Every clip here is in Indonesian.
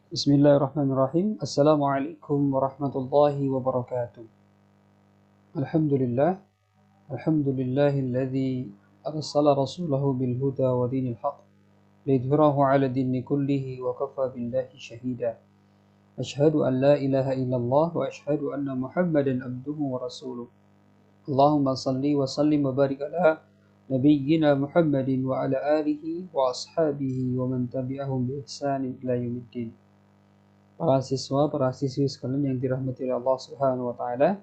Bismillahirrahmanirrahim. Assalamualaikum warahmatullahi wabarakatuh. Alhamdulillah. Alhamdulillahilladzi arsala rasulahu bil huda wa dinil haq liyudhhirahu 'ala dini kullihi wa kafa billahi shahida. Asyhadu an la ilaha illallah wa asyhadu anna Muhammadan abduhu wa rasuluh. Allahumma salli wa sallim wa barik ala nabiyyina Muhammadin wa ala alihi wa ashabihi wa man tabi'ahum bi ihsanin ila yaumiddin. Para siswa, para siswi sekalian yang dirahmati oleh Allah Subhanahu wa taala,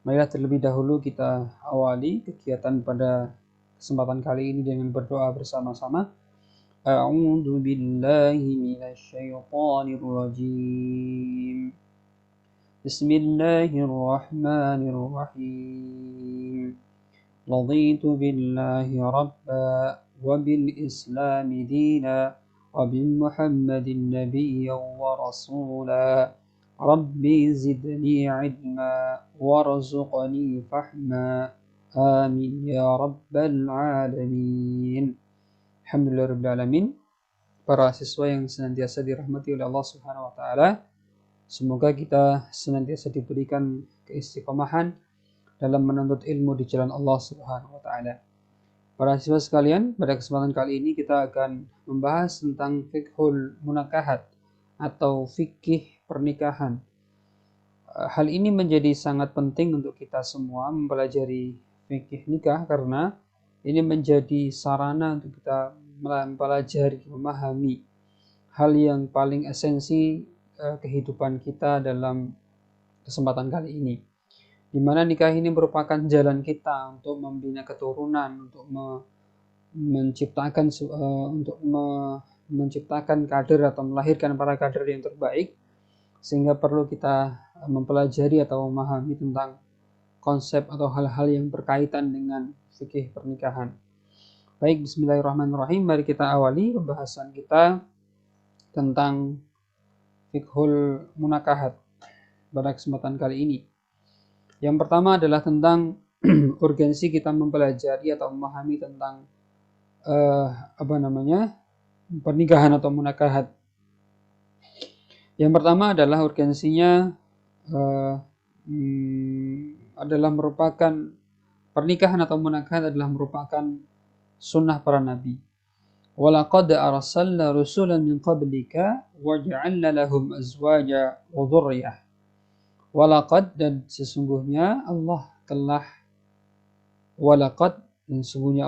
marilah terlebih dahulu kita awali kegiatan pada kesempatan kali ini dengan berdoa bersama-sama. A'udzu billahi minasy syaithanir rajim. Bismillahirrahmanirrahim. Raditu billahi rabba wa bil islami dina وبمحمد نبيا ورسولا ربي زدني علما وارزقني فهما آمين يا رب العالمين. Alhamdulillahirrahmanirrahim. Para siswa yang senantiasa dirahmati oleh Allah Subhanahu wa taala, semoga kita senantiasa diberikan keistiqomahan dalam menuntut ilmu di jalan Allah Subhanahu wa taala. Para siswa sekalian, pada kesempatan kali ini kita akan membahas tentang fiqhul munakahat atau fikih pernikahan. Hal ini menjadi sangat penting untuk kita semua mempelajari fikih nikah karena ini menjadi sarana untuk kita mempelajari, memahami hal yang paling esensi kehidupan kita dalam kesempatan kali ini. Di mana nikah ini merupakan jalan kita untuk membina keturunan, untuk menciptakan kader atau melahirkan para kader yang terbaik, sehingga perlu kita mempelajari atau memahami tentang konsep atau hal-hal yang berkaitan dengan fikih pernikahan. Baik, bismillahirrahmanirrahim. Mari kita awali pembahasan kita tentang fiqhul munakahat pada kesempatan kali ini. Yang pertama adalah tentang urgensi kita mempelajari atau memahami tentang pernikahan atau munakahat. Yang pertama adalah urgensinya adalah merupakan pernikahan atau munakahat adalah merupakan sunnah para nabi. Walaqad arsalna rusulan min qablika wa ja'alna lahum azwaja wa dhurriyyah. Walaqad, dan sesungguhnya Allah telah, walaqad, dan sesungguhnya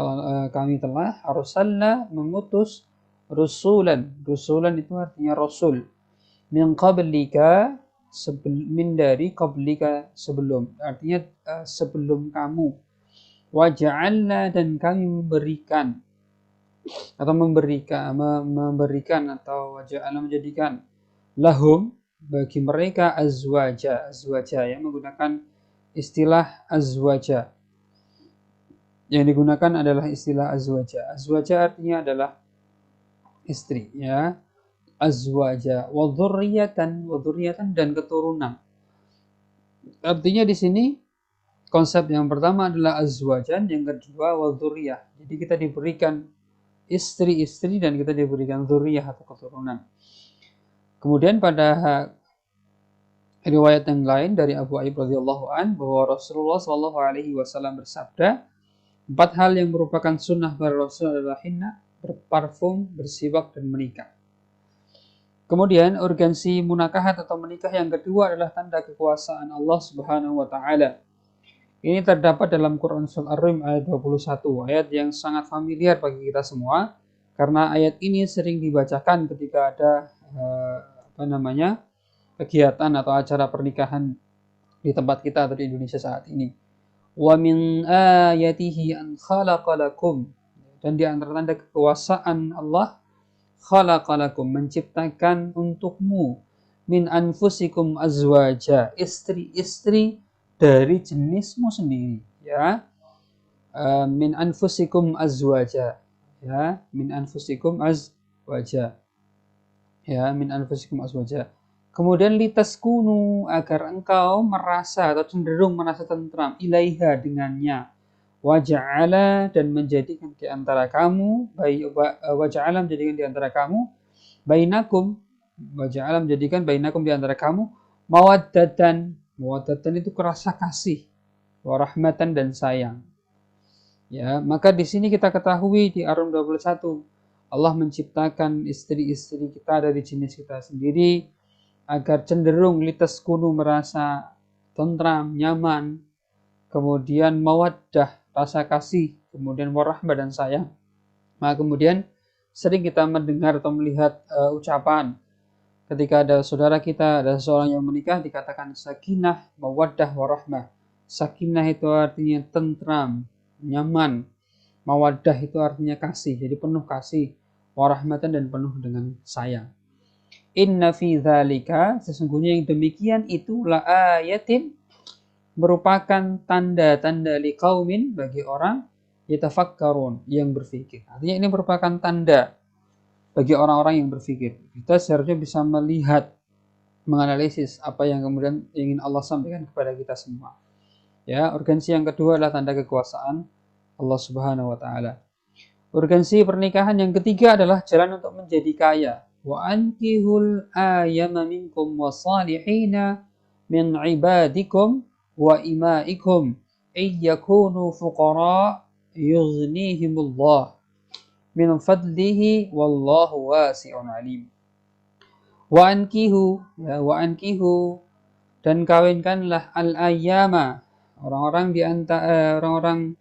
kami telah arsalna, mengutus rusulan. Rusulan itu artinya rasul. Min qablika, min dari qablika, sebelum, artinya sebelum kamu. Wa ja'alna, dan kami memberikan atau menjadikan lahum, bagi mereka azwaja ya, menggunakan istilah azwaja. Yang digunakan adalah istilah azwaja. Azwaja artinya adalah istri ya. Azwaja wa dzurriyyatan dan keturunan. Artinya di sini konsep yang pertama adalah azwajan, yang kedua wa dzurriyyah. Jadi kita diberikan istri-istri dan kita diberikan dzurriyyah atau keturunan. Kemudian pada riwayat yang lain dari Abu Ayyub radhiyallahu an bahwa Rasulullah sallallahu alaihi wasallam bersabda, 4 hal yang merupakan sunnah para Rasul adalah hinna, berparfum, bersiwak, dan menikah. Kemudian urgensi munakahat atau menikah yang kedua adalah tanda kekuasaan Allah Subhanahu wa taala. Ini terdapat dalam Quran Surah Ar-Rum ayat 21, ayat yang sangat familiar bagi kita semua karena ayat ini sering dibacakan ketika ada kegiatan atau acara pernikahan di tempat kita atau di Indonesia saat ini. Wa min ayatihi an khalaqalakum, dan di antara tanda kekuasaan Allah, khalaqalakum, menciptakan untukmu, min anfusikum azwaja, istri-istri dari jenismu sendiri, ya. Min anfusikum azwaja, ya, min anfusikum azwaja, ya, min anfusikum azwaja. Kemudian litaskunu, agar engkau merasa atau cenderung merasa tentram, ilaiha, dengannya. Waja'ala, dan menjadikan di antara kamu, waja'ala, menjadikan di antara kamu, bainakum, waja'ala, menjadikan bainakum, di antara kamu, mawaddatan, mawaddatan itu rasa kasih, warahmatan, dan sayang. Ya, maka di sini kita ketahui di Ar-Rum 21, Allah menciptakan istri-istri kita dari jenis kita sendiri agar cenderung litaskunu, merasa tentram, nyaman, kemudian mawaddah, rasa kasih, kemudian warahmah, dan sayang. Nah, kemudian sering kita mendengar atau melihat ucapan ketika ada saudara kita, ada seseorang yang menikah, dikatakan sakinah, mawaddah, warahmah. Sakinah itu artinya tentram, nyaman. Mawaddah itu artinya kasih, jadi penuh kasih, warahmatan, dan penuh dengan sayang. Inna fi dzalika, sesungguhnya yang demikian itu la ayatin, merupakan tanda-tanda liqaumin, bagi orang yatafakkarun, yang berpikir. Artinya ini merupakan tanda bagi orang-orang yang berpikir. Kita seharusnya bisa melihat, menganalisis apa yang kemudian ingin Allah sampaikan kepada kita semua. Ya, urgensi yang kedua adalah tanda kekuasaan Allah Subhanahu wa taala. Urgensi pernikahan yang ketiga adalah jalan untuk menjadi kaya. Wa ankihul ayyama minkum wasalihina min ibadikum wa imaikum iyyakunu fuqara yughnihimullah min fadlihi wallahu wasi'un alim. Wa ankihu, ya, wa ankihu, dan kawinkanlah al-ayyama, orang-orang di antara orang-orang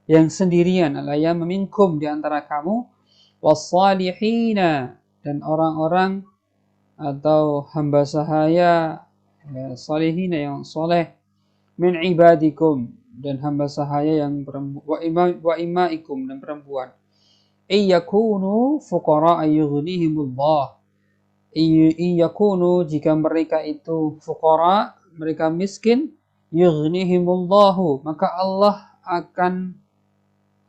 yang sendirian, al-ayyama minkum, di antara kamu, was-salihina, dan orang-orang atau hamba sahaya, ya, salihina, yang soleh, min ibadikum, dan hamba sahaya yang perempuan, wa imaikum, dan perempuan. Iyakunu fuqara yughnihimullah, iyakunu, jika mereka itu fuqara, mereka miskin, yughnihimullahu, maka Allah akan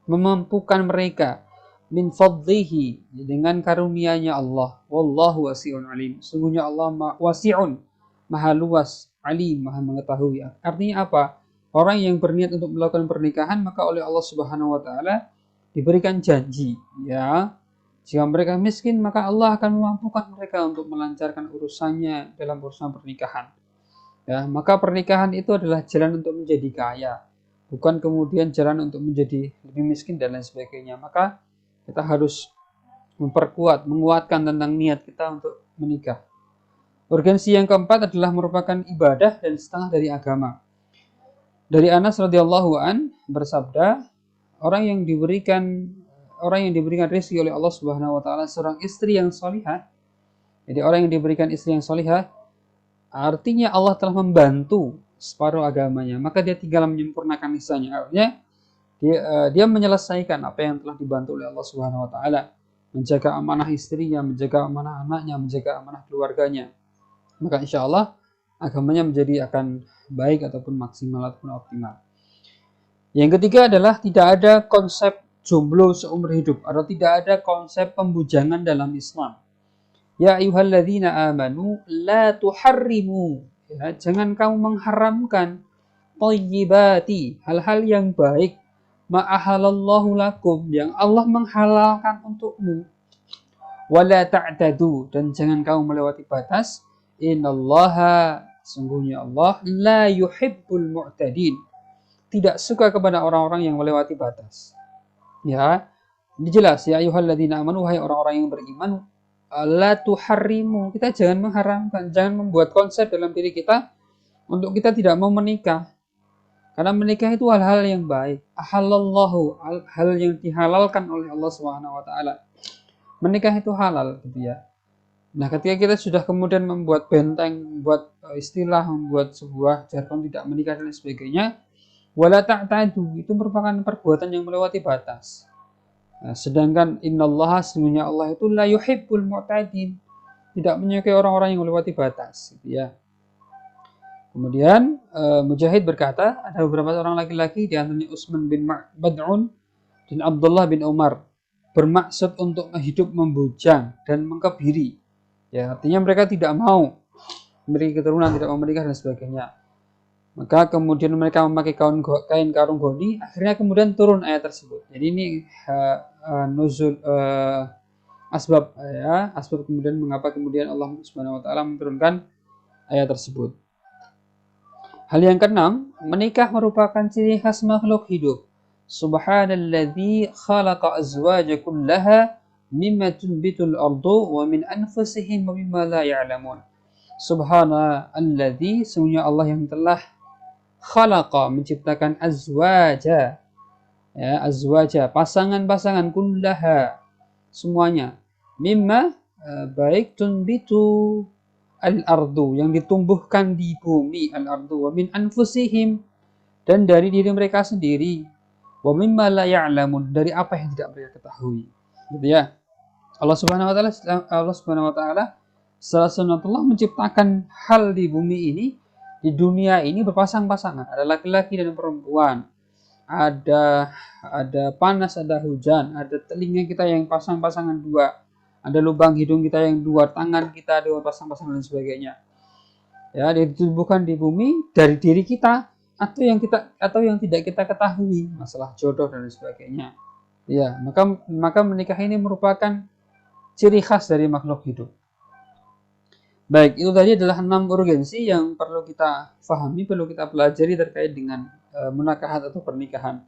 memampukan mereka, min fadlihi, dengan karunia-Nya Allah. Wallahu wasi'un alim, sungguhnya Allah wasi'un, maha luas, alim, maha mengetahui. Artinya apa? Orang yang berniat untuk melakukan pernikahan, maka oleh Allah Subhanahu wa taala diberikan janji, ya, jika mereka miskin, maka Allah akan memampukan mereka untuk melancarkan urusannya dalam urusan pernikahan. Ya, maka pernikahan itu adalah jalan untuk menjadi kaya, bukan kemudian jalan untuk menjadi lebih miskin dan lain sebagainya. Maka kita harus memperkuat, menguatkan tentang niat kita untuk menikah. Urgensi yang keempat adalah merupakan ibadah dan setengah dari agama. Dari Anas radhiyallahu an bersabda, orang yang diberikan rezeki oleh Allah Subhanahu wa taala seorang istri yang salihah. Jadi orang yang diberikan istri yang salihah, artinya Allah telah membantu separuh agamanya, maka dia tinggal menyempurnakan sisanya. Artinya dia menyelesaikan apa yang telah dibantu oleh Allah Subhanahu wa taala, menjaga amanah istrinya, menjaga amanah anaknya, menjaga amanah keluarganya. Maka insya Allah agamanya menjadi akan baik ataupun maksimal ataupun optimal. Yang ketiga adalah tidak ada konsep jomblo seumur hidup, atau tidak ada konsep pembujangan dalam Islam. Ya ayyuhalladzina amanu la tuharrimu, ya, jangan kamu mengharamkan thayyibati, hal-hal yang baik, ma ahalallahu lakum, yang Allah menghalalkan untukmu. Wala ta'tadu, dan jangan kamu melewati batas. Innallaha, sungguhnya Allah, la yuhibbul mu'tadin, tidak suka kepada orang-orang yang melewati batas. Ya, ini jelas, ya ayyuhalladzina amanu, wahai orang-orang yang beriman, la tuharrimu, kita jangan mengharamkan, jangan membuat konsep dalam diri kita untuk kita tidak mau menikah. Karena menikah itu hal-hal yang baik. Ahalallahu, hal yang dihalalkan oleh Allah Subhanahu wa taala. Menikah itu halal, gitu ya. Nah, ketika kita sudah kemudian membuat benteng, membuat istilah, membuat sebuah jargon tidak menikah dan sebagainya, wala ta'tadu, itu merupakan perbuatan yang melewati batas. Nah, sedangkan innallaha, sesungguhnya Allah itu la yuhibbul mu'tadin, tidak menyukai orang-orang yang melewati batas, gitu ya. Kemudian Mujahid berkata, ada beberapa orang laki-laki di antaranya Utsman bin Mad'un dan Abdullah bin Umar bermaksud untuk hidup membujang dan mengkebiri. Ya, artinya mereka tidak mau memiliki keturunan, tidak mau menikah dan sebagainya. Maka kemudian mereka memakai kain karung goni, akhirnya kemudian turun ayat tersebut. Jadi ini nuzul asbab asbab kemudian mengapa kemudian Allah Subhanahu wa taala menurunkan ayat tersebut. Hal yang keenam, menikah merupakan ciri khas makhluk hidup. Subhanalladzi khalaqa azwaja kullaha mimma tunbitul ardu wa min anfusihim wa mimma la ya'lamun. Subhanalladzi, sungguhnya Allah yang telah khalaqa, menciptakan azwaja, ya, azwaja, pasangan-pasangan, kullaha, semuanya, mimma, baik, tunbitu al-ardu, yang ditumbuhkan di bumi, al-ardu, wa min anfusihim, dan dari diri mereka sendiri, wa mimma la ya'lamun, dari apa yang tidak mereka ketahui. Gitu ya. Allah Subhanahu wa taala secara sunnatullah menciptakan hal di bumi ini, di dunia ini berpasang-pasangan, ada laki-laki dan perempuan. Ada panas, ada hujan, ada telinga kita yang pasang-pasangan dua, ada lubang hidung kita yang dua, tangan kita dua pasang-pasangan dan sebagainya. Ya, ditumbuhkan di bumi dari diri kita atau yang tidak kita ketahui, masalah jodoh dan sebagainya. Ya, maka menikah ini merupakan ciri khas dari makhluk hidup. Baik, itu tadi adalah 6 urgensi yang perlu kita pahami, perlu kita pelajari terkait dengan munakahat atau pernikahan.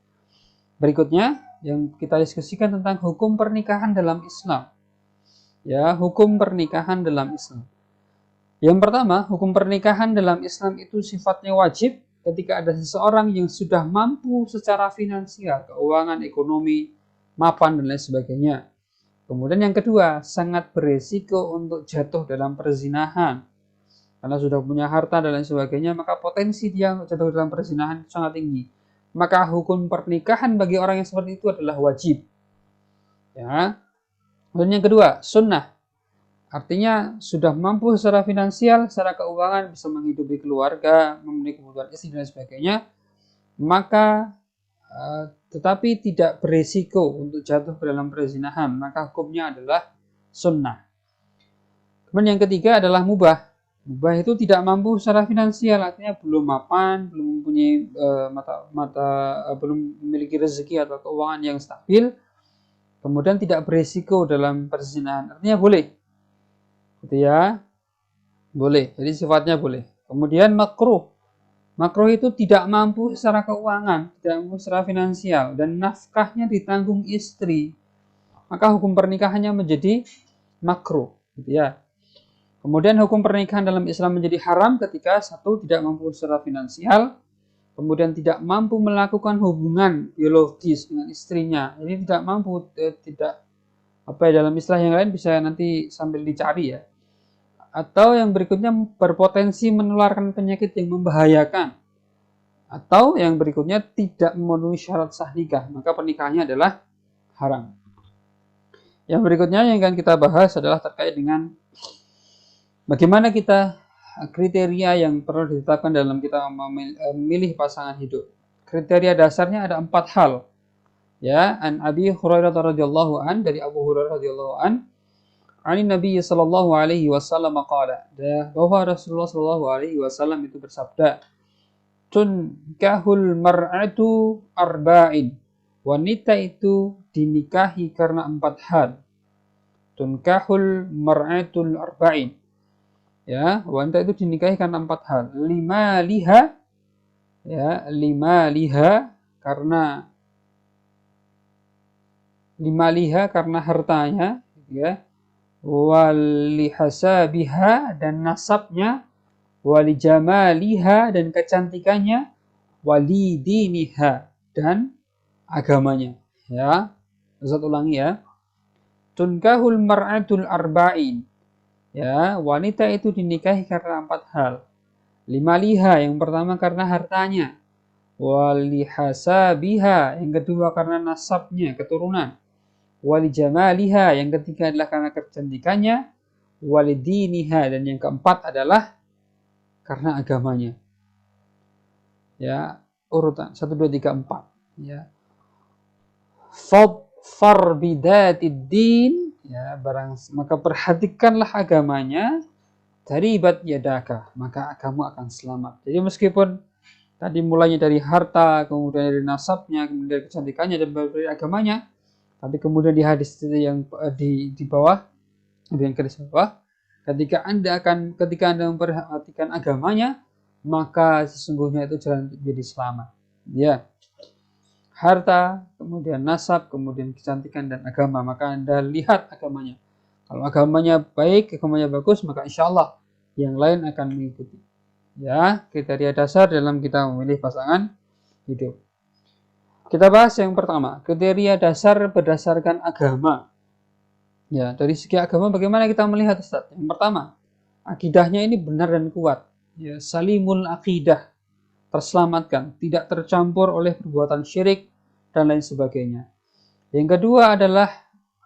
Berikutnya yang kita diskusikan tentang hukum pernikahan dalam Islam. Ya, hukum pernikahan dalam Islam. Yang pertama, hukum pernikahan dalam Islam itu sifatnya wajib ketika ada seseorang yang sudah mampu secara finansial, keuangan, ekonomi, mapan dan lain sebagainya. Kemudian yang kedua, sangat beresiko untuk jatuh dalam perzinahan. Karena sudah punya harta dan lain sebagainya, maka potensi dia jatuh dalam perzinahan sangat tinggi. Maka hukum pernikahan bagi orang yang seperti itu adalah wajib. Ya. Kemudian yang kedua, sunnah. Artinya sudah mampu secara finansial, secara keuangan, bisa menghidupi keluarga, memenuhi kebutuhan istri dan sebagainya, maka tetapi tidak berisiko untuk jatuh ke dalam perzinahan, maka hukumnya adalah sunnah. Kemudian yang ketiga adalah mubah. Mubah itu tidak mampu secara finansial, artinya belum mapan, belum mempunyai belum memiliki rezeki atau keuangan yang stabil, kemudian tidak berisiko dalam perzinahan, artinya boleh, gitu ya, boleh. Jadi sifatnya boleh. Kemudian makruh. Makruh itu tidak mampu secara keuangan, tidak mampu secara finansial, dan nafkahnya ditanggung istri. Maka hukum pernikahannya menjadi makruh, gitu ya. Kemudian hukum pernikahan dalam Islam menjadi haram ketika satu tidak mampu secara finansial, kemudian tidak mampu melakukan hubungan biologis dengan istrinya. Jadi tidak mampu, dalam istilah yang lain bisa nanti sambil dicari ya. Atau yang berikutnya berpotensi menularkan penyakit yang membahayakan. Atau yang berikutnya tidak memenuhi syarat sah nikah, maka pernikahannya adalah haram. Yang berikutnya yang akan kita bahas adalah terkait dengan bagaimana kita kriteria yang perlu ditetapkan dalam kita memilih pasangan hidup. Kriteria dasarnya ada 4 hal. Ya, an Abi Hurairah radhiyallahu an, dari Abu Hurairah radhiyallahu an, Ani Nabi sallallahu alaihi wasallam qala, bahwa Rasulullah sallallahu alaihi wasallam itu bersabda, tunkahul mar'atu arba'in, wanita itu dinikahi karena 4 hal. Tunkahul mar'atul arba'in, ya, wanita itu dinikahi karena 4 hal. Lima liha karena hartanya, ya, walihasabiha dan nasabnya, walijamaliha dan kecantikannya, walidiniha dan agamanya. Ya, Ustaz ulangi ya. Tunkahul mar'atul arba'in, ya, wanita itu dinikahi karena 4 hal. Limaliha, yang pertama karena hartanya, walihasabiha, yang kedua karena nasabnya, keturunan, walijamaliha, yang ketiga adalah karena kecantikannya, walidiniha, dan yang keempat adalah karena agamanya. Ya, urutan 1 2 3 4 ya. Fadfar bidatid din ya, maka perhatikanlah agamanya, taribat yadaka, maka kamu akan selamat. Jadi meskipun tadi mulanya dari harta, kemudian dari nasabnya, kemudian dari kecantikannya dan dari agamanya, tapi kemudian di hadis yang di bawah, yang garis bawah, ketika Anda memperhatikan agamanya, maka sesungguhnya itu jalan untuk menjadi selamat. Ya, harta, kemudian nasab, kemudian kecantikan dan agama, maka Anda lihat agamanya. Kalau agamanya baik, agamanya bagus, maka insya Allah yang lain akan mengikuti. Ya, kriteria dasar dalam kita memilih pasangan hidup. Kita bahas yang pertama, kriteria dasar berdasarkan agama. Ya, dari segi agama bagaimana kita melihat, Ustaz? Yang pertama, akidahnya ini benar dan kuat. Ya, salimul akidah, terselamatkan, tidak tercampur oleh perbuatan syirik dan lain sebagainya. Yang kedua adalah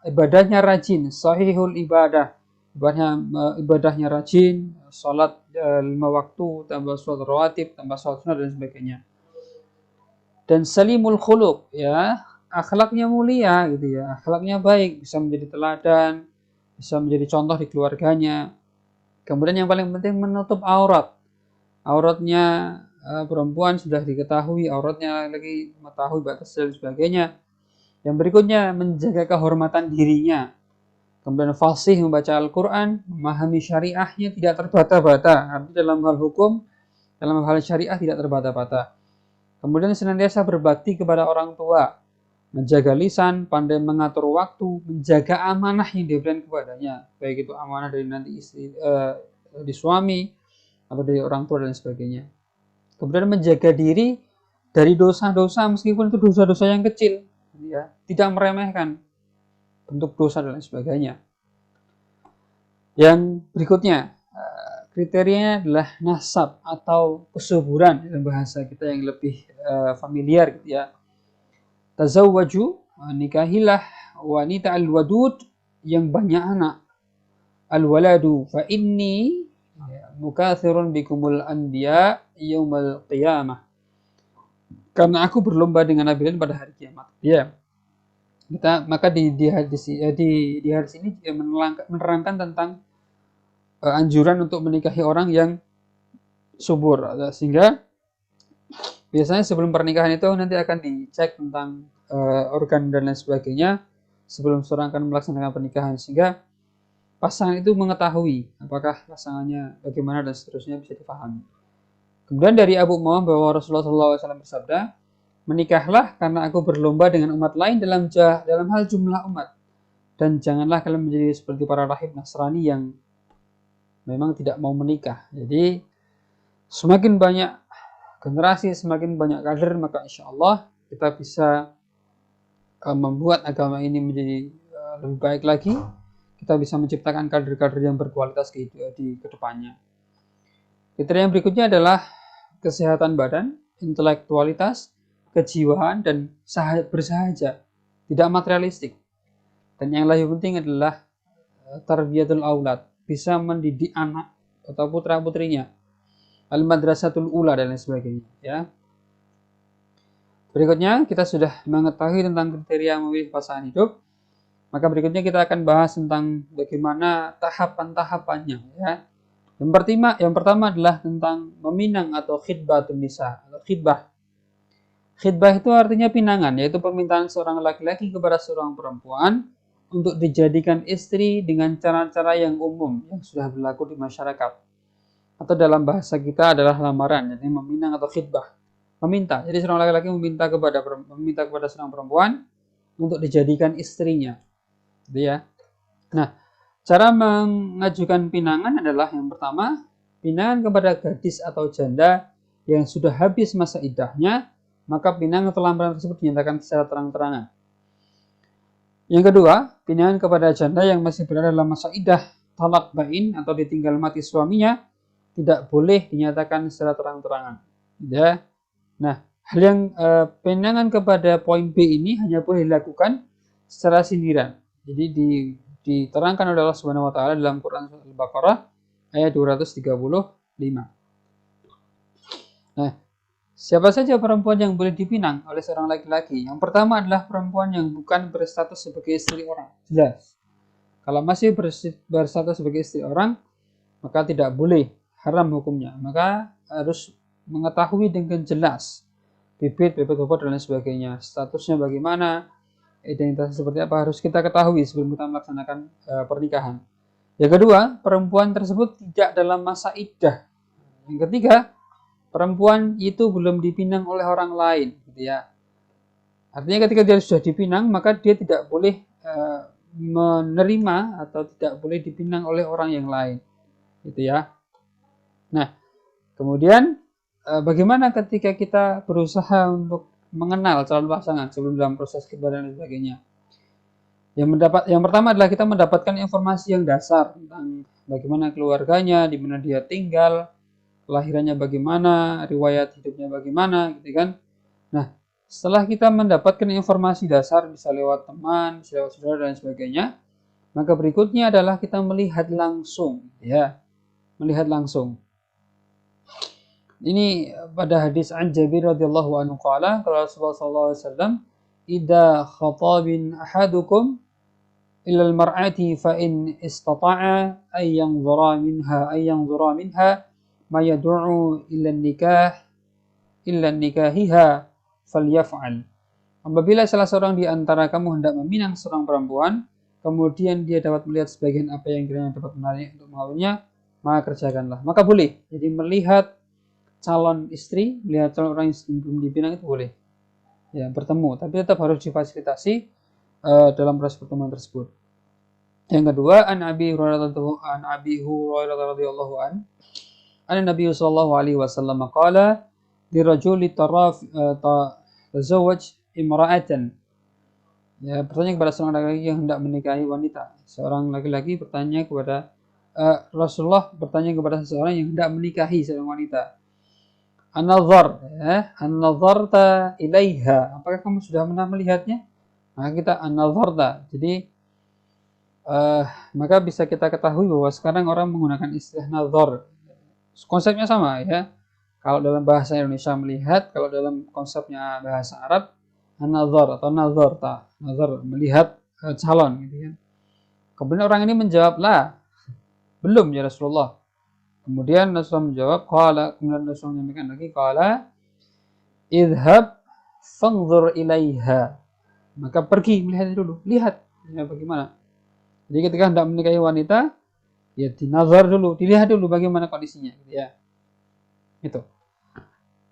ibadahnya rajin, sahihul ibadah, ibadahnya rajin, sholat 5 waktu, tambah sholat rawatib, tambah sholat sunnah dan sebagainya. Dan salimul khuluq, ya, akhlaknya mulia gitu ya, akhlaknya baik, bisa menjadi teladan, bisa menjadi contoh di keluarganya. Kemudian yang paling penting menutup auratnya perempuan sudah diketahui, auratnya lagi mengetahui batas dan sebagainya. Yang berikutnya menjaga kehormatan dirinya, kemudian fasih membaca Al-Quran, memahami syariahnya, tidak terbata-bata. Artinya dalam hal hukum, dalam hal syariah tidak terbata-bata. Kemudian senantiasa berbakti kepada orang tua, menjaga lisan, pandai mengatur waktu, menjaga amanah yang diberikan kepadanya, baik itu amanah dari nanti istri, di suami atau dari orang tua dan sebagainya. Kemudian menjaga diri dari dosa-dosa, meskipun itu dosa-dosa yang kecil, ya, tidak meremehkan bentuk dosa dan lain sebagainya. Yang berikutnya, kriterianya adalah nasab atau kesuburan, dalam bahasa kita yang lebih familiar gitu ya. Tazawwaju, nikahilah wanita al-wadud yang banyak anak. Al-waladu fa inni mukathirun bikumul anbiya yaumal qiyamah. Karena aku berlomba dengan nabi lain pada hari kiamat. Ya. Maka di hadis ini menerangkan tentang anjuran untuk menikahi orang yang subur, sehingga biasanya sebelum pernikahan itu nanti akan dicek tentang organ dan lain sebagainya sebelum seorang akan melaksanakan pernikahan, sehingga pasangan itu mengetahui apakah pasangannya bagaimana dan seterusnya bisa dipahami. Kemudian dari Abu Umamah bahwa Rasulullah SAW bersabda, menikahlah karena aku berlomba dengan umat lain dalam hal jumlah umat, dan janganlah kalian menjadi seperti para rahib Nasrani yang memang tidak mau menikah. Jadi semakin banyak generasi, semakin banyak kader, maka insya Allah kita bisa membuat agama ini menjadi lebih baik lagi. Kita bisa menciptakan kader-kader yang berkualitas di kedepannya. Kriteria yang berikutnya adalah kesehatan badan, intelektualitas, kejiwaan, dan bersahaja, tidak materialistik. Dan yang lebih penting adalah tarbiyatul aulad, bisa mendidik anak atau putra-putrinya, al-madrasatul ula dan lain sebagainya, ya. Berikutnya kita sudah mengetahui tentang kriteria memilih pasangan hidup. Maka berikutnya kita akan bahas tentang bagaimana tahapan-tahapannya, ya. Yang pertama adalah tentang meminang atau khidbatun nisa, atau khidbah. Khidbah itu artinya pinangan, yaitu permintaan seorang laki-laki kepada seorang perempuan untuk dijadikan istri dengan cara-cara yang umum yang sudah berlaku di masyarakat. Atau dalam bahasa kita adalah lamaran, jadi meminang atau khidbah. Meminta. Jadi seorang laki-laki meminta kepada seorang perempuan untuk dijadikan istrinya. Gitu ya. Nah, cara mengajukan pinangan adalah yang pertama, pinangan kepada gadis atau janda yang sudah habis masa iddahnya, maka pinangan atau lamaran tersebut dinyatakan secara terang-terangan. Yang kedua, pinangan kepada janda yang masih berada dalam masa iddah talak bain atau ditinggal mati suaminya tidak boleh dinyatakan secara terang-terangan. Ya. Nah, hal yang pinangan kepada poin B ini hanya boleh dilakukan secara sindiran. Jadi diterangkan oleh Allah Subhanahu wa taala dalam Quran Surah Al-Baqarah ayat 235. Nah, Siapa saja perempuan yang boleh dipinang oleh seorang laki-laki? Yang pertama adalah perempuan yang bukan berstatus sebagai istri orang. Jelas. Kalau masih berstatus sebagai istri orang, maka tidak boleh, haram hukumnya. Maka harus mengetahui dengan jelas bibit, bobot, dan lain sebagainya. Statusnya bagaimana, identitasnya seperti apa, harus kita ketahui sebelum kita melaksanakan pernikahan. Yang kedua, perempuan tersebut tidak dalam masa iddah. Yang ketiga, perempuan itu belum dipinang oleh orang lain, gitu ya. Artinya ketika dia sudah dipinang, maka dia tidak boleh menerima atau tidak boleh dipinang oleh orang yang lain, gitu ya. Nah, kemudian bagaimana ketika kita berusaha untuk mengenal calon pasangan sebelum dalam proses khitbah dan sebagainya? Yang pertama adalah kita mendapatkan informasi yang dasar tentang bagaimana keluarganya, di mana dia tinggal, kelahirannya bagaimana, riwayat hidupnya bagaimana, gitu kan. Nah, setelah kita mendapatkan informasi dasar, bisa lewat teman, bisa lewat saudara dan sebagainya, maka berikutnya adalah kita melihat langsung, ya, melihat langsung. Ini pada hadis an Jabir radhiyallahu anhu qala, kalau Rasulullah sallallahu alaihi wasallam, "Idza khatabin ahadukum ila al-mar'ati fa in istata'a ay yanzura minha ma yad'u illa nikahiha falyaf'al." Apabila salah seorang di antara kamu hendak meminang seorang perempuan, kemudian dia dapat melihat sebagian apa yang kiranya dapat menarik untuk mengawinnya, maka kerjakanlah. Maka boleh. Jadi melihat calon istri, melihat calon orang yang belum dipinang itu boleh. Ya, bertemu, tapi tetap harus difasilitasi dalam proses pertemuan tersebut. Yang kedua, an Abi Hurairah radhiyallahu an, Nabi sallallahu alaihi wasallam qala, "Dirajuli tazawwaj imra'atan." Ya, bertanya kepada seorang laki-laki yang hendak menikahi wanita. Seorang laki-laki bertanya kepada Rasulullah bertanya kepada seseorang yang hendak menikahi seorang wanita. An-nazar, ya, an-nazarta ilaiha. Apakah kamu sudah pernah melihatnya? Maka kita an-nazarta. Jadi maka bisa kita ketahui bahwa sekarang orang menggunakan istilah nazar. Konsepnya sama, ya. Kalau dalam bahasa Indonesia melihat, kalau dalam konsepnya bahasa Arab an-nazar atau nazarta. Nazar melihat calon, gitu kan. Kemudian orang ini menjawab, "La, belum ya Rasulullah." Kemudian Rasulullah menjawab, kemudian Rasulullah menyampaikan lagi, qala, "Idhab fanzur ilaiha." Maka pergi melihat dulu, lihat ya bagaimana. Jadi ketika hendak menikahi wanita, ya dinazar dulu, dilihat dulu bagaimana kondisinya, gitu ya. Itu.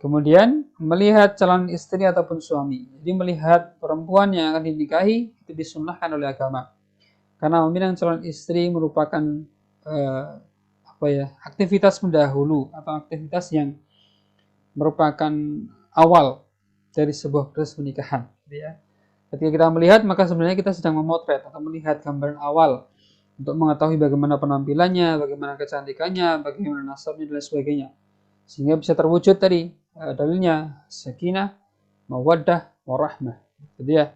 Kemudian melihat calon istri ataupun suami. Jadi melihat perempuan yang akan dinikahi itu disunnahkan oleh agama. Karena meminang calon istri merupakan aktivitas pendahulu atau aktivitas yang merupakan awal dari sebuah proses pernikahan, gitu ya. Ketika kita melihat, maka sebenarnya kita sedang memotret atau melihat gambaran awal untuk mengetahui bagaimana penampilannya, bagaimana kecantikannya, bagaimana nasabnya dan sebagainya, sehingga bisa terwujud tadi dalilnya sakinah, mawaddah, warahmah, gitu ya.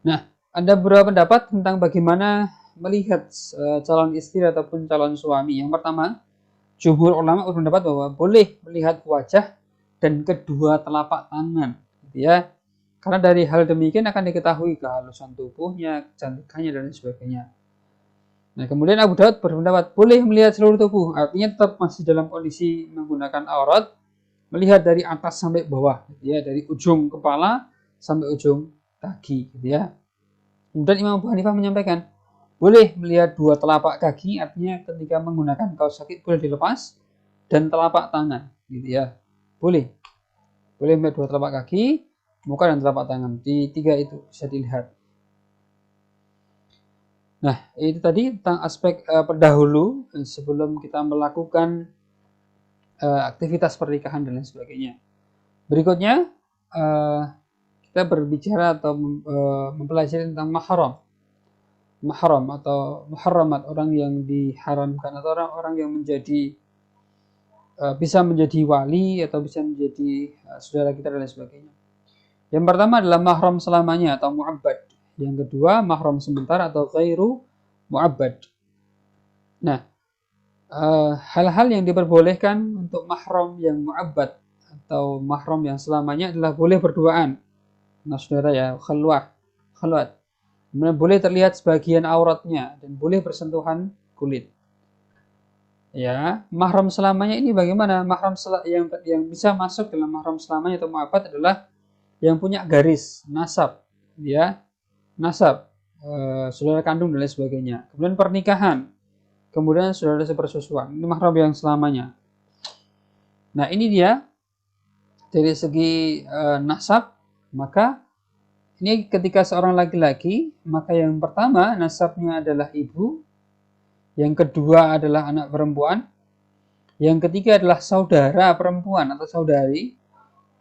Nah, ada beberapa pendapat tentang bagaimana melihat calon istri ataupun calon suami. Yang pertama, jumhur ulama berpendapat bahwa boleh melihat wajah dan kedua telapak tangan, gitu ya. Karena dari hal demikian akan diketahui kehalusan tubuhnya, kecantikannya dan sebagainya. Nah, kemudian Abu Daud berpendapat boleh melihat seluruh tubuh, artinya tetap masih dalam kondisi menggunakan aurat, melihat dari atas sampai bawah, gitu ya, dari ujung kepala sampai ujung kaki, gitu ya. Kemudian Imam Abu Hanifah menyampaikan boleh melihat dua telapak kaki, artinya ketika menggunakan kaos kaki boleh dilepas, dan telapak tangan, gitu ya. Boleh melihat dua telapak kaki, muka dan telapak tangan. Di tiga itu bisa dilihat. Nah, itu tadi tentang aspek pendahulu sebelum kita melakukan aktivitas pernikahan dan lain sebagainya. Berikutnya kita berbicara atau mempelajari tentang mahram atau muharramat, orang yang diharamkan atau orang-orang yang menjadi bisa menjadi wali atau bisa menjadi saudara kita dan lain sebagainya. Yang pertama adalah mahram selamanya atau mu'abbad. Yang kedua mahram sementara atau ghairu mu'abbad. Nah, hal-hal yang diperbolehkan untuk mahram yang mu'abbad atau mahram yang selamanya adalah boleh berduaan. Nah, saudara ya, khalwat. Kemudian boleh terlihat sebagian auratnya dan boleh bersentuhan kulit. Ya, mahram selamanya ini bagaimana? Mahram yang bisa masuk dalam mahram selamanya atau mu'abbad adalah yang punya garis nasab, ya, nasab, saudara kandung dan lain sebagainya. Kemudian pernikahan, kemudian saudara sepersusuan. Ini mahram yang selamanya. Nah, ini dia dari segi nasab, maka ini ketika seorang laki-laki, maka yang pertama nasabnya adalah ibu, yang kedua adalah anak perempuan, yang ketiga adalah saudara perempuan atau saudari,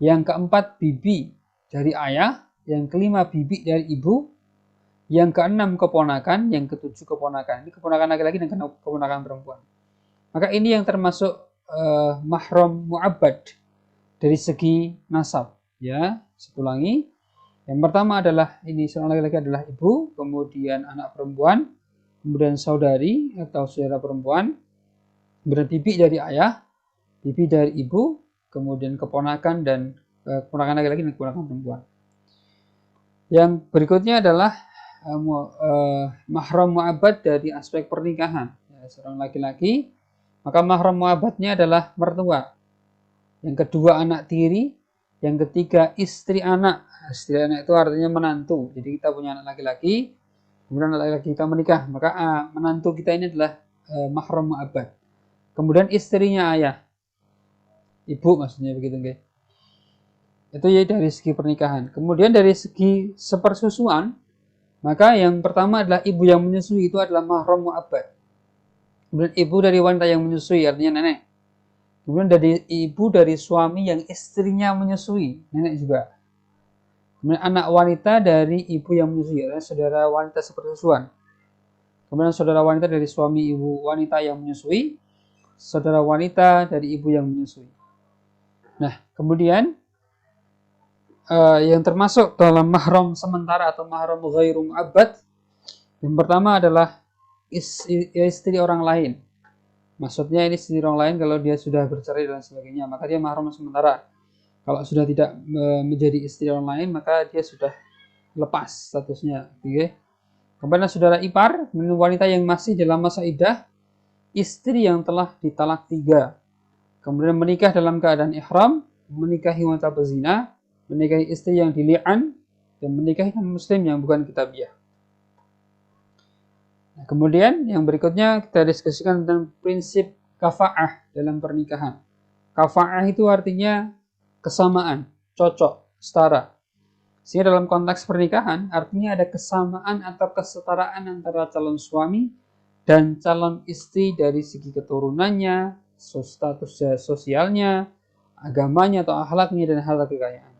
yang keempat bibi dari ayah, yang kelima bibi dari ibu, yang keenam keponakan, yang ketujuh keponakan. Ini keponakan laki-laki dan keponakan perempuan. Maka ini yang termasuk mahram mu'abbad dari segi nasab. Ya, saya ulangi. Yang pertama adalah ini seorang laki-laki adalah ibu, kemudian anak perempuan, kemudian saudari atau saudara perempuan, kemudian bibi dari ayah, bibi dari ibu, kemudian keponakan dan keponakan laki-laki dan keponakan perempuan. Yang berikutnya adalah mahram mu'abbad dari aspek pernikahan. Ya, seorang laki-laki, maka mahram mu'abbadnya adalah mertua. Yang kedua anak tiri, yang ketiga istri anak. Istri anak itu artinya menantu. Jadi kita punya anak laki-laki, kemudian anak laki-laki kita menikah, maka menantu kita ini adalah mahram mu'abbad. Kemudian istrinya ayah, ibu maksudnya begitu, guys. Itu ya dari segi pernikahan. Kemudian dari segi sepersusuan, maka yang pertama adalah ibu yang menyusui, itu adalah mahram mu'abbad. Kemudian ibu dari wanita yang menyusui, artinya nenek. Kemudian dari ibu dari suami yang istrinya menyusui, nenek juga. Kemudian anak wanita dari ibu yang menyusui, adalah saudara wanita sepersusuan. Kemudian saudara wanita dari suami ibu wanita yang menyusui, saudara wanita dari ibu yang menyusui. Nah, kemudian yang termasuk dalam mahram sementara atau mahram ghairu mu'abbad, yang pertama adalah istri orang lain. Maksudnya ini istri orang lain kalau dia sudah bercerai dan sebagainya, maka dia mahram sementara. Kalau sudah tidak menjadi istri orang lain, maka dia sudah lepas statusnya. Okay? Kemudian saudara ipar, wanita yang masih dalam masa iddah, istri yang telah ditalak 3, kemudian menikah dalam keadaan ihram, menikahi wanita pezina, menikahi istri yang dili'an, dan menikahi muslim yang bukan kitabiah. Nah, kemudian yang berikutnya kita diskusikan tentang prinsip kafa'ah dalam pernikahan. Kafa'ah itu artinya kesamaan, cocok, setara. Sehingga dalam konteks pernikahan artinya ada kesamaan atau kesetaraan antara calon suami dan calon istri dari segi keturunannya, status sosialnya, agamanya atau akhlaknya, dan harta kekayaan.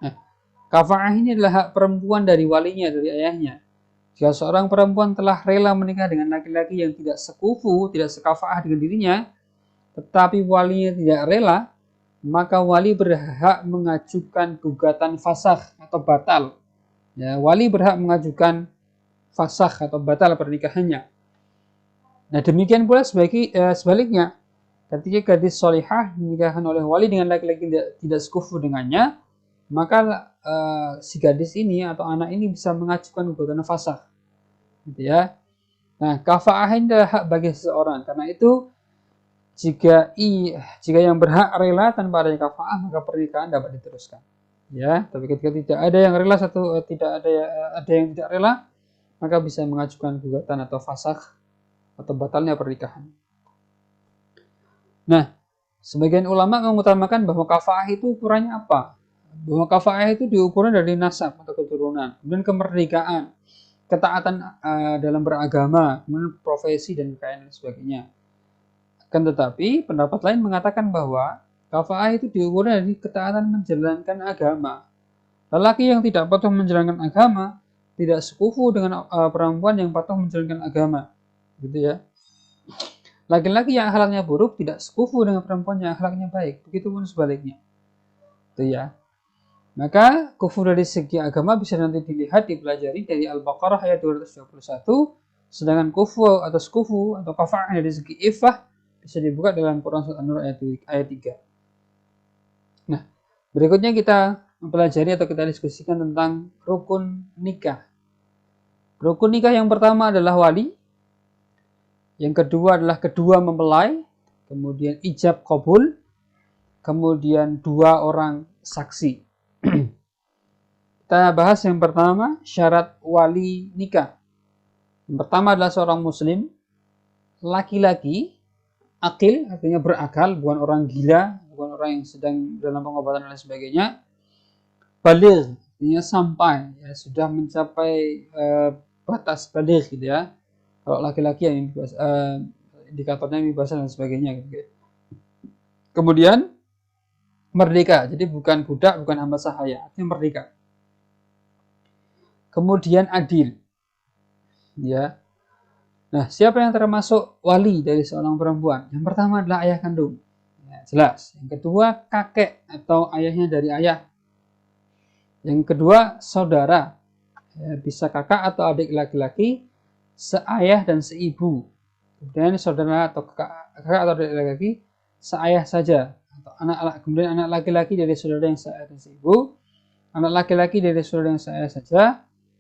Nah, kafa'ah ini adalah hak perempuan dari walinya, dari ayahnya. Jika seorang perempuan telah rela menikah dengan laki-laki yang tidak sekufu, tidak sekafa'ah dengan dirinya, tetapi walinya tidak rela, maka wali berhak mengajukan gugatan fasakh atau batal. Ya, wali berhak mengajukan fasakh atau batal pernikahannya. Nah, demikian pula sebaliknya, ketika gadis solihah dinikahkan oleh wali dengan laki-laki tidak sekufu dengannya, maka si gadis ini atau anak ini bisa mengajukan gugatan fasakh. Gitu ya. Nah, kafa'ah ini adalah hak bagi seseorang. Karena itu jika yang berhak rela tanpa adanya kafa'ah, maka pernikahan dapat diteruskan. Ya, tapi ketika tidak ada yang rela ada yang tidak rela, maka bisa mengajukan gugatan atau fasakh atau batalnya pernikahan. Nah, sebagian ulama mengutamakan bahwa kafa'ah itu ukurannya apa? Bahwa kafa'ah itu diukurnya dari nasab atau keturunan, kemudian kemerdekaan, ketaatan dalam beragama, kemudian profesi dan kekayaan dan sebagainya. Kan tetapi pendapat lain mengatakan bahwa kafa'ah itu diukur dari ketaatan menjalankan agama. Lelaki yang tidak patuh menjalankan agama tidak sekufu dengan perempuan yang patuh menjalankan agama, gitu ya. Laki-laki yang akhlaknya buruk tidak sekufu dengan perempuan yang akhlaknya baik, begitupun sebaliknya, gitu ya. Maka kufur dari segi agama bisa nanti dilihat, dipelajari dari Al-Baqarah ayat 221, sedangkan kufur atau sekufu atau kafa'ah dari segi ifah bisa dibuka dalam Quran Surat An-Nur ayat 3. Nah, berikutnya kita mempelajari atau kita diskusikan tentang rukun nikah. Rukun nikah yang pertama adalah wali, yang kedua adalah kedua mempelai, kemudian ijab kabul, kemudian dua orang saksi. Kita bahas yang pertama, syarat wali nikah. Yang pertama adalah seorang muslim, laki-laki, akil, artinya berakal, bukan orang gila, bukan orang yang sedang dalam pengobatan dan lain sebagainya. Baligh, artinya sampai, ya, sudah mencapai batas baligh gitu ya. Kalau laki-laki yang indikatornya mimpi basah dan sebagainya gitu. Kemudian merdeka, jadi bukan budak, bukan hamba sahaya, artinya merdeka. Kemudian adil, ya. Nah, siapa yang termasuk wali dari seorang perempuan? Yang pertama adalah ayah kandung, ya, jelas. Yang kedua kakek atau ayahnya dari ayah. Yang kedua saudara, ya, bisa kakak atau adik laki-laki, seayah dan seibu. Kemudian saudara atau kakak atau adik laki-laki, seayah saja. Atau kemudian anak laki-laki dari saudara yang seayah dan seibu, anak laki-laki dari saudara yang seayah saja,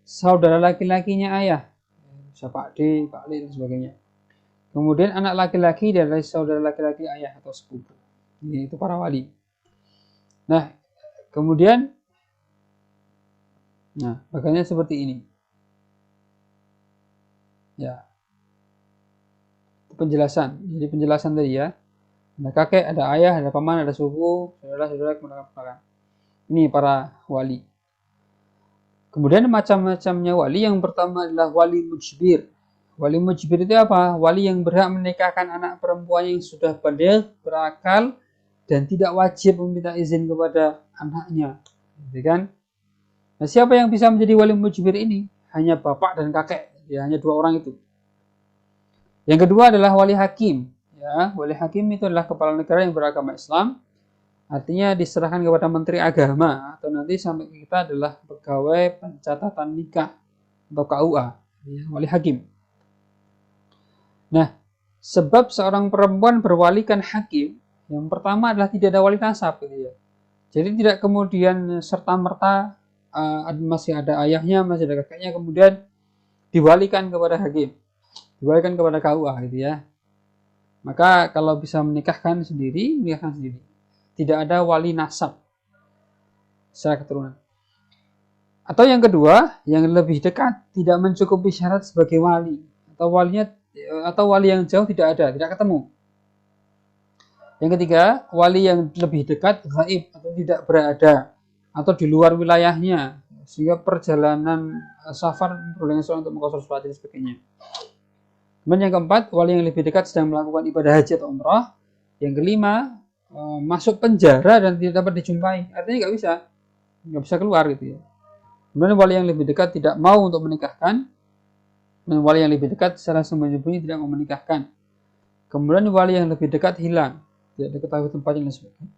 saudara laki-lakinya ayah, bisa Pak D, Pak Li, dan sebagainya. Kemudian anak laki-laki dari saudara laki-laki ayah atau sepupu. Ini itu para wali. Nah, kemudian bagiannya seperti ini. Ya. Penjelasan. Jadi penjelasan tadi ya. Ada kakek, ada ayah, ada paman, ada sepupu, saudara-saudara, keponakan. Ini para wali. Kemudian macam-macamnya wali, yang pertama adalah wali mujbir. Wali mujbir itu apa? Wali yang berhak menikahkan anak perempuan yang sudah baligh, berakal, dan tidak wajib meminta izin kepada anaknya. Gitu kan? Nah, siapa yang bisa menjadi wali mujbir ini? Hanya bapak dan kakek, ya, hanya dua orang itu. Yang kedua adalah wali hakim. Ya, wali hakim itu adalah kepala negara yang beragama Islam. Artinya diserahkan kepada menteri agama, atau nanti sampai kita adalah pegawai pencatatan nikah atau KUA, ya, wali hakim. Nah, sebab seorang perempuan berwalikan hakim, yang pertama adalah tidak ada wali nasab, gitu ya. Jadi tidak kemudian serta-merta masih ada ayahnya, masih ada kakeknya, kemudian diwalikan kepada hakim, diwalikan kepada KUA, gitu ya. Maka kalau bisa menikahkan sendiri, menikahkan sendiri. Tidak ada wali nasab secara keturunan. Atau yang kedua, yang lebih dekat, tidak mencukupi syarat sebagai wali, atau wali yang jauh tidak ada, tidak ketemu. Yang ketiga, wali yang lebih dekat, gaib atau tidak berada, atau di luar wilayahnya, sehingga perjalanan safar dengan seorang untuk mengkonsol sholat dan sebagainya. Kemudian yang keempat, wali yang lebih dekat sedang melakukan ibadah haji atau umrah. Yang kelima, masuk penjara dan tidak dapat dijumpai, artinya nggak bisa keluar gitu ya. Kemudian wali yang lebih dekat tidak mau untuk menikahkan, dan wali yang lebih dekat secara sembunyi-sembunyi tidak mau menikahkan. Kemudian wali yang lebih dekat hilang, tidak diketahui tempatnya dan sebagainya.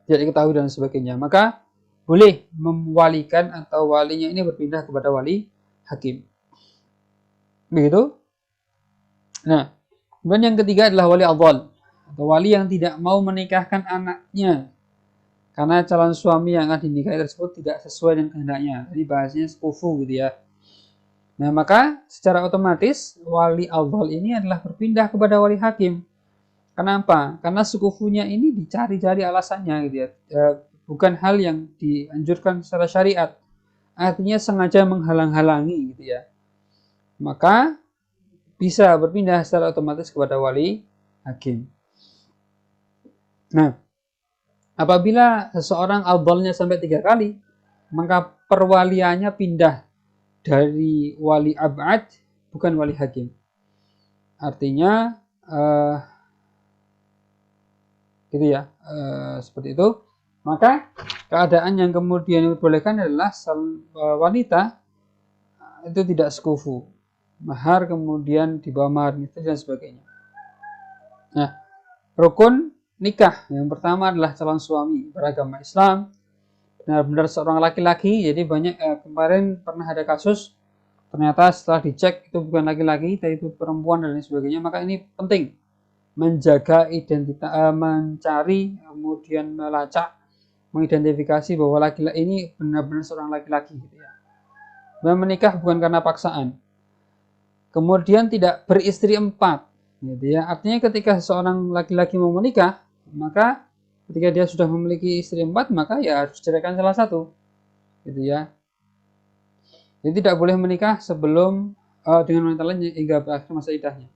Tidak diketahui dan sebagainya. Maka boleh memwalikan atau walinya ini berpindah kepada wali hakim. Begitu. Nah, kemudian yang ketiga adalah wali adhal, atau wali yang tidak mau menikahkan anaknya karena calon suami yang akan dinikahi tersebut tidak sesuai dengan kehendaknya. Jadi bahasanya sekufu gitu ya. Nah, maka secara otomatis wali adhal ini adalah berpindah kepada wali hakim. Kenapa? Karena sekufunya ini dicari-cari alasannya gitu ya. Bukan hal yang dianjurkan secara syariat. Artinya sengaja menghalang-halangi gitu ya. Maka bisa berpindah secara otomatis kepada wali hakim. Nah, apabila seseorang adhalnya sampai 3 kali, maka perwaliannya pindah dari wali ab'ad bukan wali hakim. Artinya gitu ya, seperti itu. Maka keadaan yang kemudian dibolehkan adalah wanita itu tidak sekufu, mahar kemudian di bawah mahar itu dan sebagainya. Nah, rukun nikah yang pertama adalah calon suami beragama Islam, benar-benar seorang laki-laki. Jadi banyak kemarin pernah ada kasus ternyata setelah dicek itu bukan laki-laki tapi itu perempuan dan lain sebagainya. Maka ini penting menjaga identitas, mencari, kemudian melacak, mengidentifikasi bahwa laki-laki ini benar-benar seorang laki-laki gitu ya. Dan menikah bukan karena paksaan. Kemudian tidak beristri 4 gitu ya. Artinya ketika seorang laki-laki mau menikah, maka ketika dia sudah memiliki istri 4, maka ya harus ceraikan salah satu gitu ya. Jadi tidak boleh menikah sebelum dengan wanita lain hingga berakhir masa iddahnya.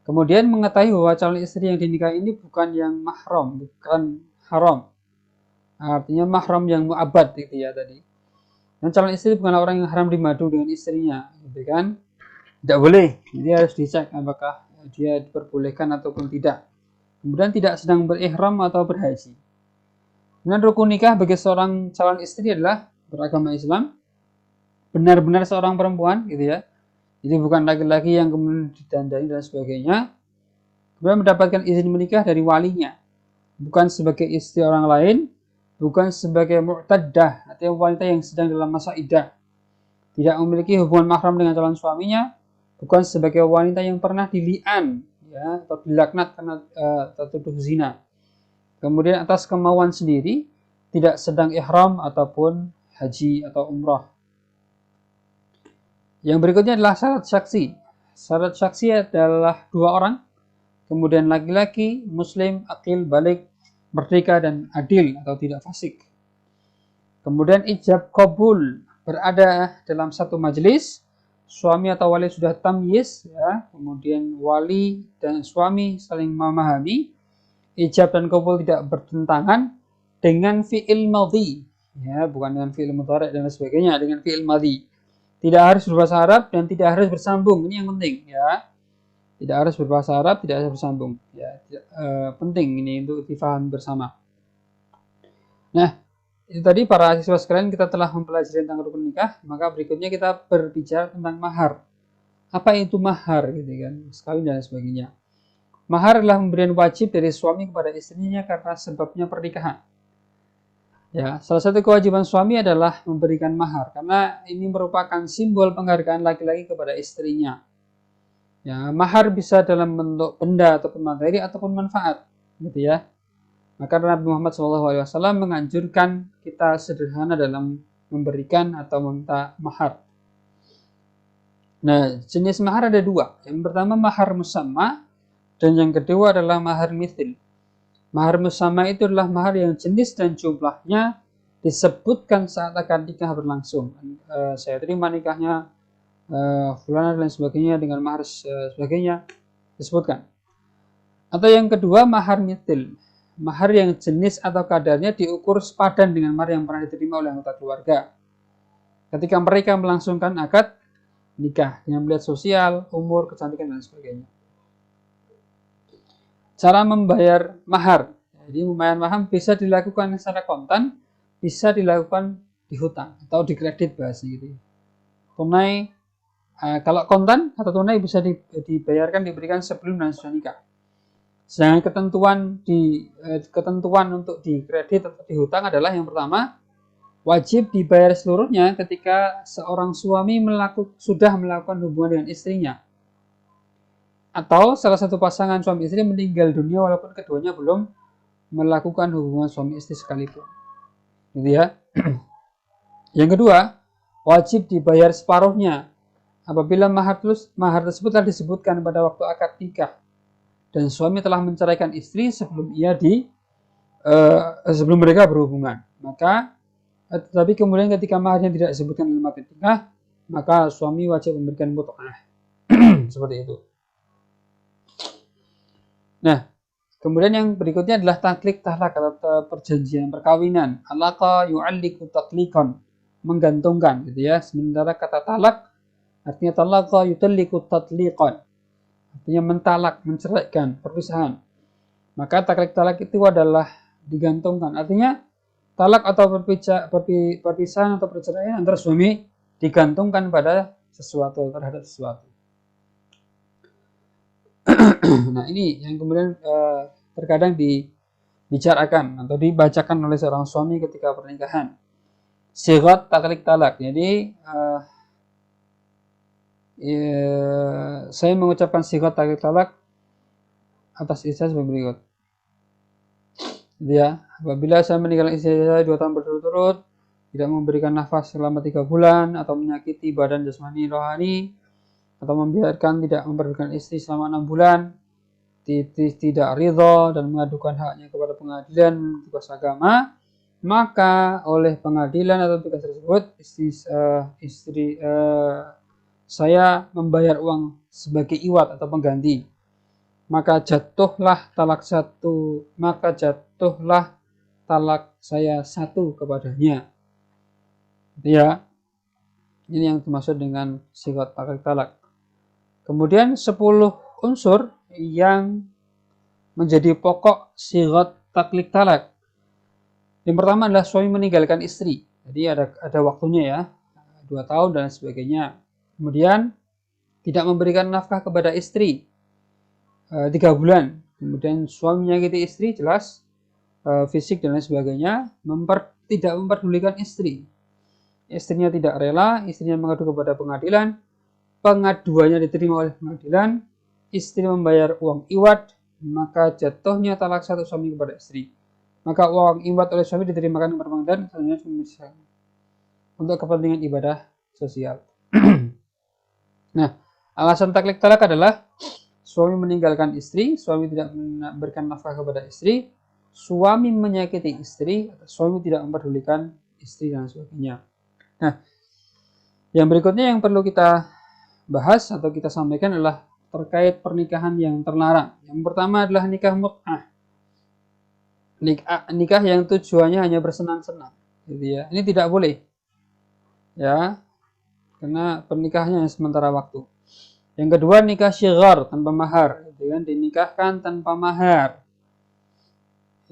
Kemudian mengetahui bahwa calon istri yang dinikahi ini bukan yang mahram, bukan haram. Artinya mahram yang mu'abbad gitu ya tadi. Dan calon istri bukanlah orang yang haram dimadu dengan istrinya, gitu kan? Tidak boleh. Jadi harus dicek apakah dia diperbolehkan ataupun tidak. Kemudian tidak sedang berihram atau berhaji. Kemudian rukun nikah bagi seorang calon istri adalah beragama Islam, benar-benar seorang perempuan gitu ya. Jadi bukan laki-laki yang kemudian ditandai dan sebagainya. Kemudian mendapatkan izin menikah dari walinya, bukan sebagai istri orang lain, bukan sebagai mu'taddah, artinya wanita yang sedang dalam masa iddah, tidak memiliki hubungan mahram dengan calon suaminya, bukan sebagai wanita yang pernah dili'an ya, atau dilaknat karena tertuduh zina. Kemudian atas kemauan sendiri, tidak sedang ihram ataupun haji atau umrah. Yang berikutnya adalah syarat saksi. Syarat saksi adalah 2 orang, kemudian laki-laki, muslim, akil, balik, merdeka, dan adil atau tidak fasik. Kemudian ijab kabul, berada dalam satu majelis, suami atau wali sudah tamyiz, ya, kemudian wali dan suami saling memahami, ijab dan kabul tidak bertentangan dengan fi'il madhi, ya, bukan dengan fi'il mudhari' dan sebagainya, dengan fi'il madhi. Tidak harus berbahasa Arab dan tidak harus bersambung. Ini yang penting ya. Tidak harus berbahasa Arab, tidak harus bersambung. Ya, penting ini untuk difahami bersama. Nah, itu tadi para siswa sekalian kita telah mempelajari tentang rukun nikah, maka berikutnya kita berbicara tentang mahar. Apa itu mahar gitu kan? Mas kawin dan sebagainya. Mahar adalah pemberian wajib dari suami kepada istrinya karena sebabnya pernikahan. Ya, salah satu kewajiban suami adalah memberikan mahar karena ini merupakan simbol penghargaan laki-laki kepada istrinya. Ya, mahar bisa dalam bentuk benda ataupun materi ataupun manfaat, gitu ya. Maka Nabi Muhammad SAW menganjurkan kita sederhana dalam memberikan atau meminta mahar. Nah, jenis mahar ada 2. Yang pertama mahar musamma dan yang kedua adalah mahar mithil. Mahar musamma itu adalah mahar yang jenis dan jumlahnya disebutkan saat akad nikah berlangsung. Saya terima nikahnya fulana dan sebagainya dengan mahar sebagainya disebutkan. Atau yang kedua mahar mithil. Mahar yang jenis atau kadarnya diukur sepadan dengan mahar yang pernah diterima oleh anggota keluarga ketika mereka melangsungkan akad nikah dengan melihat sosial, umur, kecantikan dan sebagainya. Cara membayar mahar. Jadi membayar mahar bisa dilakukan secara kontan, bisa dilakukan di hutang atau di kredit bahasanya gitu. Tunai, kalau kontan atau tunai bisa dibayarkan, diberikan sebelum dan sesudah nikah. Sedangkan ketentuan untuk di kredit atau di hutang adalah yang pertama, wajib dibayar seluruhnya ketika seorang suami sudah melakukan hubungan dengan istrinya. Atau salah satu pasangan suami istri meninggal dunia walaupun keduanya belum melakukan hubungan suami istri sekalipun. Gitu ya. Yang kedua, wajib dibayar separuhnya apabila mahar tersebut telah disebutkan pada waktu akad nikah dan suami telah menceraikan istri sebelum sebelum mereka berhubungan. Maka tetapi kemudian ketika maharnya tidak disebutkan dalam akad nikah, maka suami wajib memberikan mut'ah. Seperti itu. Nah, kemudian yang berikutnya adalah taklik talak atau perjanjian perkawinan. Alaqa yu'alliku taklikon, menggantungkan gitu ya. Sementara kata talak artinya talaqa yutalliku tatliqan, artinya mentalak, menceraikan, perpisahan. Maka taklik talak itu adalah digantungkan. Artinya talak atau perpisahan atau perceraian antara suami digantungkan pada sesuatu, terhadap sesuatu. Nah, ini yang kemudian terkadang dibicarakan atau dibacakan oleh seorang suami ketika pernikahan. Sighat taklik talak. Jadi saya mengucapkan sighat taklik talak atas istri saya sebagai berikut. Ya, apabila saya meninggalkan istri saya 2 tahun berturut-turut, tidak memberikan nafas selama 3 bulan, atau menyakiti badan jasmani rohani, atau membiarkan tidak memperdulikan istri selama 6 bulan, tidak ridho dan mengadukan haknya kepada pengadilan tugas agama, maka oleh pengadilan atau tugas tersebut istri saya membayar uang sebagai iwat atau pengganti, maka jatuhlah talak saya 1 kepadanya. Ya, ini yang dimaksud dengan sigat talak. Kemudian 10 unsur yang menjadi pokok sigat taklik talak. Yang pertama adalah suami meninggalkan istri. Jadi ada waktunya ya, 2 tahun dan sebagainya. Kemudian tidak memberikan nafkah kepada istri 3 bulan. Kemudian suami menyakiti istri, jelas fisik dan lain sebagainya. Tidak memperdulikan istri. Istrinya tidak rela, istrinya mengadu kepada pengadilan, pengaduannya diterima oleh pengadilan, istri membayar uang iwat, maka jatuhnya talak 1 suami kepada istri. Maka uang iwat oleh suami diterimakan kepada pengadilan untuk kepentingan ibadah sosial. Nah, alasan taklik talak adalah suami meninggalkan istri, suami tidak memberikan nafkah kepada istri, suami menyakiti istri, suami tidak memperdulikan istri dan sebagainya. Nah, yang berikutnya yang perlu kita bahas atau kita sampaikan adalah terkait pernikahan yang terlarang. Yang pertama adalah nikah mut'ah. Nikah yang tujuannya hanya bersenang-senang, gitu ya. Ini tidak boleh, ya, karena pernikahannya sementara waktu. Yang kedua nikah syighar tanpa mahar, gitu kan, dinikahkan tanpa mahar.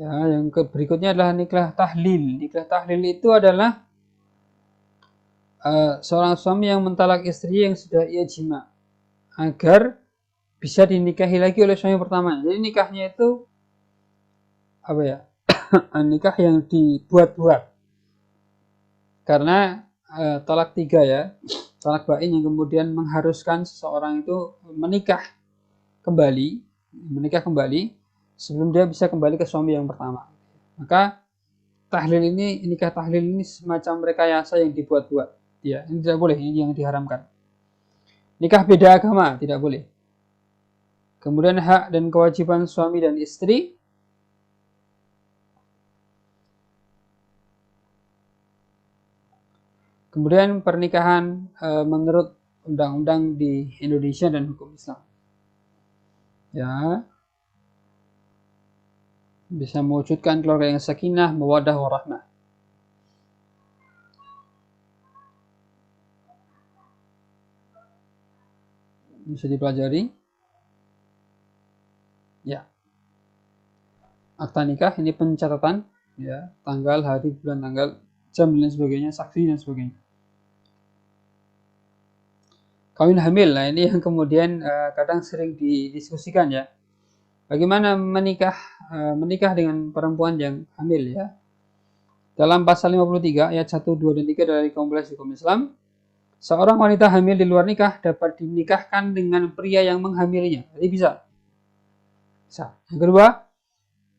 Ya, yang berikutnya adalah nikah tahlil. Nikah tahlil itu adalah seorang suami yang mentalak istri yang sudah ia jima agar bisa dinikahi lagi oleh suami pertama. Jadi nikahnya itu apa ya? Nikah yang dibuat-buat. Karena talak 3 ya, talak bain yang kemudian mengharuskan seseorang itu menikah kembali sebelum dia bisa kembali ke suami yang pertama. Maka nikah tahlil ini semacam rekayasa yang dibuat-buat. Ya, ini tidak boleh, ini yang diharamkan. Nikah beda agama tidak boleh. Kemudian hak dan kewajiban suami dan istri. Kemudian pernikahan menurut undang-undang di Indonesia dan hukum Islam. Ya, bisa mewujudkan keluarga yang sakinah, mawaddah, warahmah. Bisa dipelajari. Ya. Akta nikah ini pencatatan, ya, tanggal, hari, bulan, tanggal, jam dan sebagainya, saksi dan sebagainya. Kawin hamil, nah ini yang kemudian kadang sering didiskusikan ya. Bagaimana menikah dengan perempuan yang hamil ya. Dalam pasal 53 ayat 1, 2, dan 3 dari Kompleks Hukum Islam, seorang wanita hamil di luar nikah dapat dinikahkan dengan pria yang menghamilinya. Jadi bisa. Yang kedua,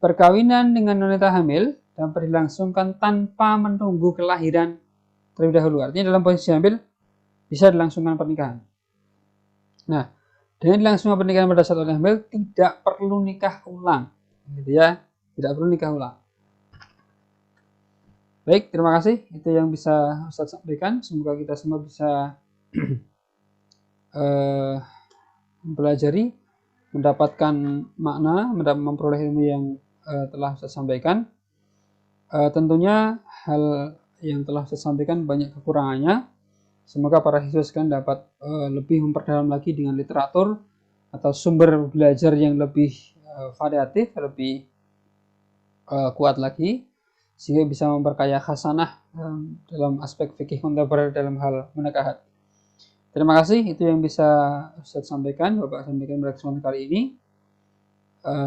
perkawinan dengan wanita hamil dapat dilangsungkan tanpa menunggu kelahiran terlebih dahulu. Artinya dalam posisi hamil bisa dilangsungkan pernikahan. Nah, dengan dilangsungkan pernikahan pada saat orang hamil tidak perlu nikah ulang, gitu ya, tidak perlu nikah ulang. Baik, terima kasih. Itu yang bisa Ustaz sampaikan. Semoga kita semua bisa mempelajari, mendapatkan makna, memperoleh ilmu yang telah Ustaz sampaikan. Tentunya hal yang telah Ustaz sampaikan banyak kekurangannya. Semoga para siswa sekalian dapat lebih memperdalam lagi dengan literatur atau sumber belajar yang lebih variatif, lebih kuat lagi, sehingga bisa memperkaya khasanah dalam aspek fikih kontemporer dalam hal menikahat. Terima kasih, itu yang bisa Ustaz sampaikan, Bapak sampaikan pada kesempatan kali ini.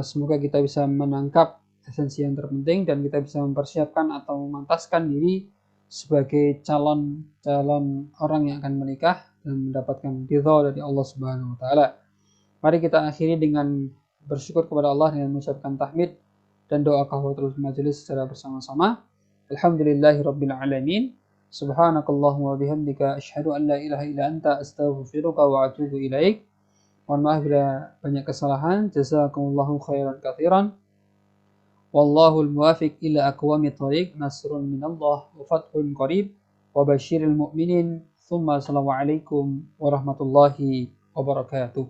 Semoga kita bisa menangkap esensi yang terpenting dan kita bisa mempersiapkan atau memantaskan diri sebagai calon orang yang akan menikah dan mendapatkan ridha dari Allah Subhanahu wa taala. Mari kita akhiri dengan bersyukur kepada Allah dengan mengucapkan tahmid dan doa kafaratul majelis secara bersama-sama. Alhamdulillahirabbil alamin. Subhanakallahumma wa bihamdika asyhadu an la ilaha illa anta astaghfiruka wa atubu ilaik. Mohon maaf bila banyak kesalahan. Jazakumullahu khairan katsiran. Wallahul muwafiq ila aqwamit thoriq. Nasrun minallah wa fathun qarib. Wa basyiril mu'minin. Tsumma assalamualaikum warahmatullahi wabarakatuh.